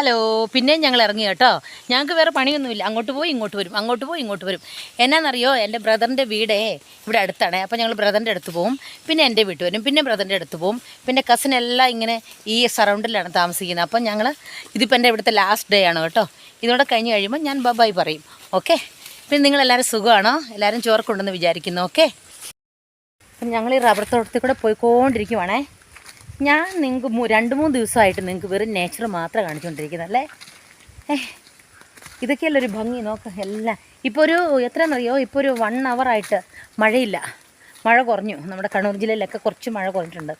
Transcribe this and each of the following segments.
Hello, പിന്നെയും ഞങ്ങൾ ഇറങ്ങി കേട്ടോ. ഞങ്ങൾക്ക് വേറെ പണിയൊന്നുമില്ല. അങ്ങോട്ട് പോയി ഇങ്ങോട്ട് വരും, അങ്ങോട്ട് പോയി ഇങ്ങോട്ട് വരും. എന്നാണെന്നറിയോ, എൻ്റെ ബ്രദറിൻ്റെ വീടേ ഇവിടെ അടുത്താണ്. അപ്പോൾ ഞങ്ങൾ ബ്രദറിൻ്റെ അടുത്ത് പോവും, പിന്നെ എൻ്റെ വീട്ടിൽ വരും, പിന്നെ ബ്രദറിൻ്റെ അടുത്ത് പോവും, പിന്നെ കസിനെല്ലാം ഇങ്ങനെ ഈ സറൗണ്ടിലാണ് താമസിക്കുന്നത്. അപ്പം ഞങ്ങൾ ഇതിപ്പോൾ എൻ്റെ ഇവിടുത്തെ ലാസ്റ്റ് ഡേ ആണ് കേട്ടോ. ഇതോടെ കഴിഞ്ഞ് കഴിയുമ്പോൾ ഞാൻ ബൈ പറയും. ഓക്കെ, പിന്നെ നിങ്ങളെല്ലാവരും സുഖമാണോ? എല്ലാവരും ചോർക്കുണ്ടെന്ന് വിചാരിക്കുന്നു. ഓക്കെ, അപ്പം ഞങ്ങൾ ഈ റബ്ബർ തോട്ടത്തിൽ കൂടെ പോയിക്കൊണ്ടിരിക്കുവാണേ. ഞാൻ നിങ്ങൾക്ക് 2-3 ദിവസമായിട്ട് നിങ്ങൾക്ക് വെറും നേച്ചർ മാത്രം കാണിച്ചുകൊണ്ടിരിക്കുന്നത് അല്ലേ. ഇതൊക്കെയല്ല ഒരു ഭംഗി, നോക്ക് എല്ലാം. ഇപ്പോൾ ഒരു എത്രയെന്നറിയോ, ഇപ്പോൾ ഒരു 1 hour മഴയില്ല, മഴ കുറഞ്ഞു. നമ്മുടെ കണ്ണൂർ ജില്ലയിലൊക്കെ കുറച്ച് മഴ കുറഞ്ഞിട്ടുണ്ട്.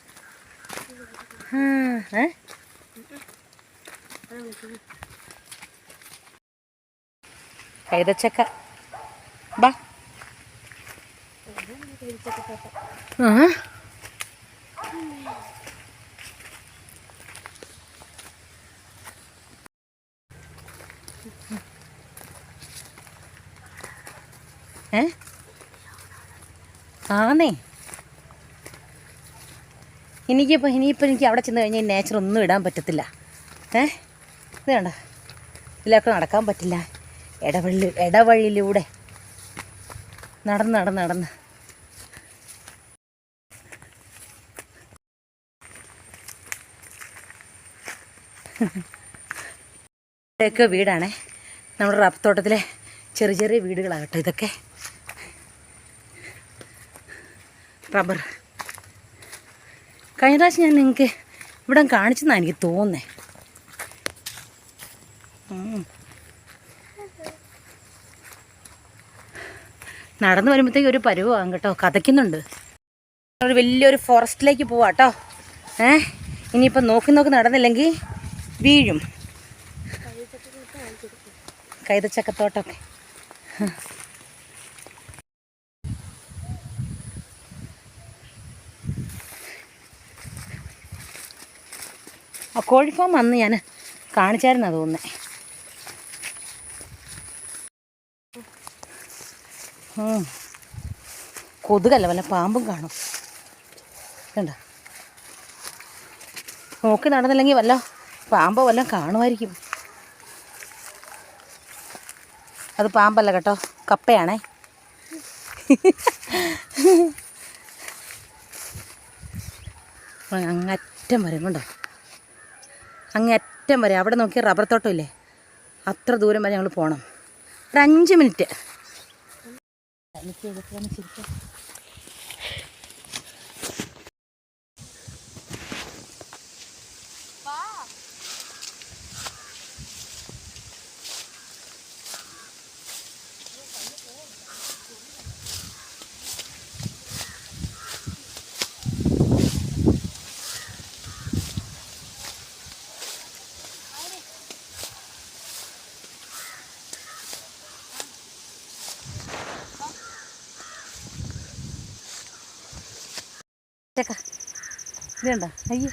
കൈതച്ചക്ക ബാ. ആന്നേ, ഇനിയിപ്പോൾ എനിക്ക് അവിടെ ചെന്ന് കഴിഞ്ഞാൽ നേച്ചർ ഒന്നും ഇടാൻ പറ്റത്തില്ല. ഇത് വേണ്ട, ഇതിലൊക്കെ നടക്കാൻ പറ്റില്ല. ഇടവഴിയിലൂടെ നടന്ന് ഇതൊക്കെ വീടാണേ. നമ്മുടെ റബ്ബർ തോട്ടത്തിലെ ചെറിയ വീടുകളാകട്ടെ ഇതൊക്കെ. റബ്ബർ കഴിഞ്ഞ പ്രാവശ്യം ഞാൻ നിങ്ങൾക്ക് ഇവിടെ കാണിച്ചെന്നാണ് എനിക്ക് തോന്നുന്നത്. നടന്നു വരുമ്പോഴത്തേക്ക് ഒരു പരുവാകും കേട്ടോ, കഥയ്ക്കുന്നുണ്ട്. ഒരു വലിയൊരു ഫോറസ്റ്റിലേക്ക് പോവാം കേട്ടോ. ഇനിയിപ്പോൾ നോക്കി നടന്നില്ലെങ്കിൽ വീഴും. കൈതച്ചക്കത്തോട്ടമൊക്കെ ആ കോഴി ഫാം അന്ന് ഞാൻ കാണിച്ചായിരുന്നു തോന്നുന്നത്. കൊതുകല്ല, വല്ല പാമ്പും കാണും. കണ്ട, നോക്കി നടന്നില്ലെങ്കിൽ വല്ല പാമ്പോ വല്ലതും കാണുമായിരിക്കും. അത് പാമ്പല്ല കേട്ടോ, കപ്പയാണേ. അങ്ങറ്റം വരെ കൊണ്ടോ, അങ്ങറ്റം വരെ. അവിടെ നോക്കിയ റബ്ബർ തോട്ടമില്ലേ, അത്ര ദൂരം വരെ ഞങ്ങൾ പോകണം. ഒരു 5 മിനിറ്റ്. ഇതുണ്ടോ, അയ്യോ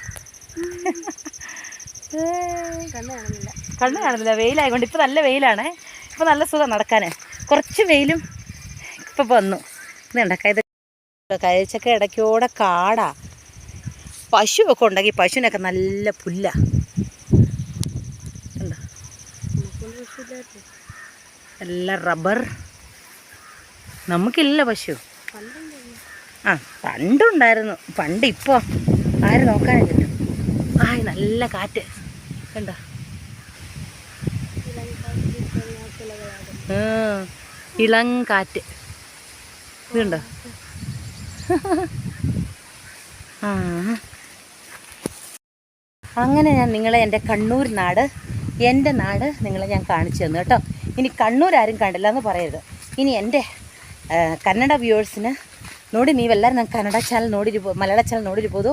കണ്ണ് കാണുന്നില്ല, വെയിലായതുകൊണ്ട്. ഇപ്പം നല്ല വെയിലാണേ, ഇപ്പം നല്ല സുഖം നടക്കാൻ. കുറച്ച് വെയിലും ഇപ്പം വന്നു. ഇതുണ്ട കൈതച്ചക്ക ഇടയ്ക്കൂടെ കാടാ. പശുവൊക്കെ ഉണ്ടെങ്കിൽ പശുവിനൊക്കെ നല്ല പുല്ല. എല്ലാം റബ്ബർ. നമുക്കില്ല പശു. പണ്ടുണ്ടായിരുന്നു. ഇപ്പോൾ ആരും നോക്കാനില്ല. നല്ല കാറ്റ് കണ്ടോ, ഇളം കാറ്റ്. ഇതുണ്ടോ? അങ്ങനെ ഞാൻ നിങ്ങളെ എൻ്റെ കണ്ണൂർ നാട്, എൻ്റെ നാട് നിങ്ങളെ ഞാൻ കാണിച്ചു തന്നു കേട്ടോ. ഇനി കണ്ണൂർ ಆരും കണ്ടിಲ್ಲ എന്ന് പറയരുത്. ಇನ್ನು എൻ്റെ ಕನ್ನಡ ವ್ಯೂವರ್ಸ್ನ ನೋಡಿ, ನೀವೆಲ್ಲರೂ ನನ್ನ ಕನ್ನಡ ಚಾನಲ್ ನೋಡಿರ್ಬೋದು, ಮಲಯಾಳ ಚಾನಲ್ ನೋಡಿರ್ಬೋದು.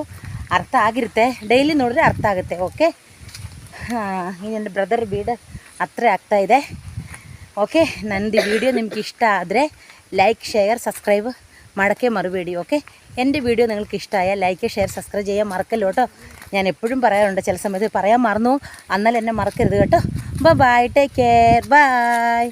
ಅರ್ಥ ಆಗಿರುತ್ತೆ, ಡೈಲಿ ನೋಡಿದ್ರೆ ಅರ್ಥ ಆಗುತ್ತೆ. ಓಕೆ, ಇನ್ನು എൻ്റെ ಬ್ರದರ್ ಬೀಡ್ ಹತ್ರ ಆಗ್ತಾಯಿದೆ. ಓಕೆ, ನನ್ನದು ವಿಡಿಯೋ ನಿಮ್ಗೆ ಇಷ್ಟ ಆದರೆ ലൈക്ക് ഷെയർ സബ്സ്ക്രൈബ് മടക്കേ മറുപടി. ഓക്കെ, എൻ്റെ വീഡിയോ നിങ്ങൾക്ക് ഇഷ്ടമായാൽ ലൈക്ക് ഷെയർ സബ്സ്ക്രൈബ് ചെയ്യാൻ മറക്കല്ലോ കേട്ടോ. ഞാൻ എപ്പോഴും പറയാറുണ്ട്, ചില സമയത്ത് പറയാൻ മറന്നു, എന്നാൽ എന്നെ മറക്കരുത് കേട്ടോ. Bye, take care, by.